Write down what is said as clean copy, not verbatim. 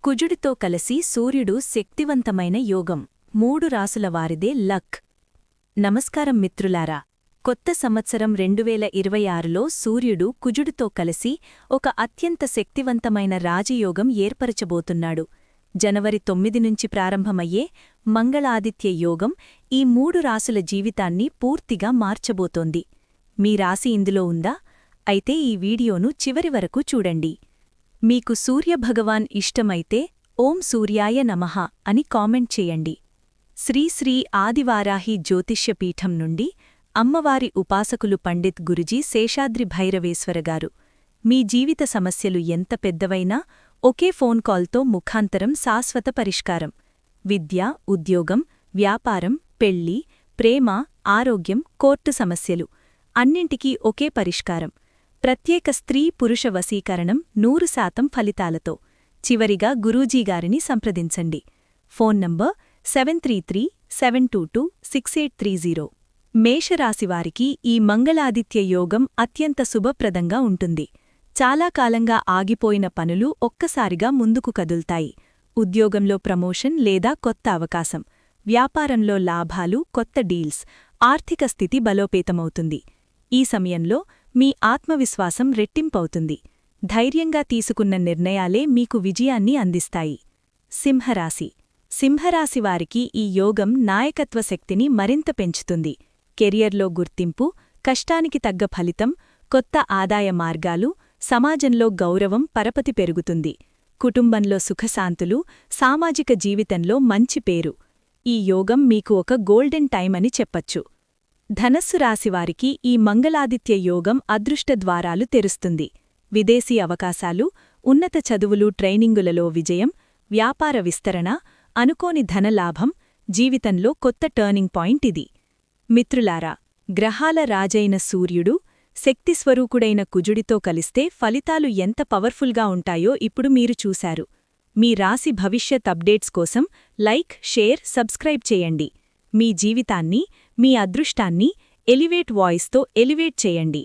కుజుడితో కలిసి సూర్యుడు శక్తివంతమైన యోగం 3 రాసుల వారిదే లక్. నమస్కారం మిత్రులారా, కొత్త సంవత్సరం 2026లో సూర్యుడు కుజుడితో కలిసి ఒక అత్యంత శక్తివంతమైన రాజయోగం ఏర్పరచబోతున్నాడు. జనవరి 9 నుంచి ప్రారంభమయ్యే మంగళాదిత్య యోగం ఈ 3 రాసుల జీవితాన్ని పూర్తిగా మార్చబోతోంది. మీ రాశి ఇందులో ఉందా? అయితే ఈ వీడియోను చివరి వరకు చూడండి. మీకు సూర్యభగవాన్ ఇష్టమైతే ఓం సూర్యాయ నమః అని కామెంట్ చేయండి. శ్రీ ఆదివారాహి జ్యోతిష్యపీఠం నుండి అమ్మవారి ఉపాసకులు పండిత్ గురుజీ శేషాద్రి భైరవేశ్వరగారు. మీ జీవిత సమస్యలు ఎంత పెద్దవైనా ఒకే ఫోన్ కాల్తో ముఖాంతరం శాశ్వత పరిష్కారం. విద్య, ఉద్యోగం, వ్యాపారం, పెళ్లి, ప్రేమ, ఆరోగ్యం, కోర్టు సమస్యలు అన్నింటికీ ఒకే పరిష్కారం. ప్రత్యేక స్త్రీ-పురుష వశీకరణం 100% ఫలితాలతో. చివరిగా గురూజీగారిని సంప్రదించండి. Phone number 7337226830. మేషరాశివారికి ఈ మంగళాదిత్య యోగం అత్యంత శుభప్రదంగా ఉంటుంది. చాలా కాలంగా ఆగిపోయిన పనులు ఒక్కసారిగా ముందుకు కదుల్తాయి. ఉద్యోగంలో ప్రమోషన్ లేదా కొత్త అవకాశం, వ్యాపారంలో లాభాలు, కొత్త డీల్స్, ఆర్థిక స్థితి బలోపేతమవుతుంది. ఈ సమయంలో మీ ఆత్మవిశ్వాసం రెట్టింపవుతుంది. ధైర్యంగా తీసుకున్న నిర్ణయాలే మీకు విజయాన్ని అందిస్తాయి. సింహరాశివారికి ఈ యోగం నాయకత్వ శక్తిని మరింత పెంచుతుంది. కెరియర్లో గుర్తింపు, కష్టానికి తగ్గ ఫలితం, కొత్త ఆదాయ మార్గాలు, సమాజంలో గౌరవం పరపతి పెరుగుతుంది. కుటుంబంలో సుఖశాంతులు, సామాజిక జీవితంలో మంచి పేరు. ఈ యోగం మీకు ఒక గోల్డెన్ టైం అని చెప్పచ్చు. ధనస్సు రాశివారికి ఈ మంగళాదిత్య యోగం అదృష్ట ద్వారాలు తెరుస్తుంది. విదేశీ అవకాశాలు, ఉన్నత చదువులు, ట్రైనింగులలో విజయం, వ్యాపార విస్తరణ, అనుకోని ధనలాభం, జీవితంలో కొత్త టర్నింగ్ పాయింట్ ఇది. మిత్రులారా, గ్రహాల రాజైన సూర్యుడు, శక్తిస్వరూకుడైన కుజుడితో కలిస్తే ఫలితాలు ఎంత పవర్ఫుల్గా ఉంటాయో ఇప్పుడు మీరు చూశారు. మీ రాశి భవిష్యత్ అప్డేట్స్ కోసం లైక్, షేర్, సబ్స్క్రైబ్ చేయండి. మీ జీవితాన్ని, మీ అదృష్టాన్ని ఎలివేట్ వాయిస్తో ఎలివేట్ చేయండి.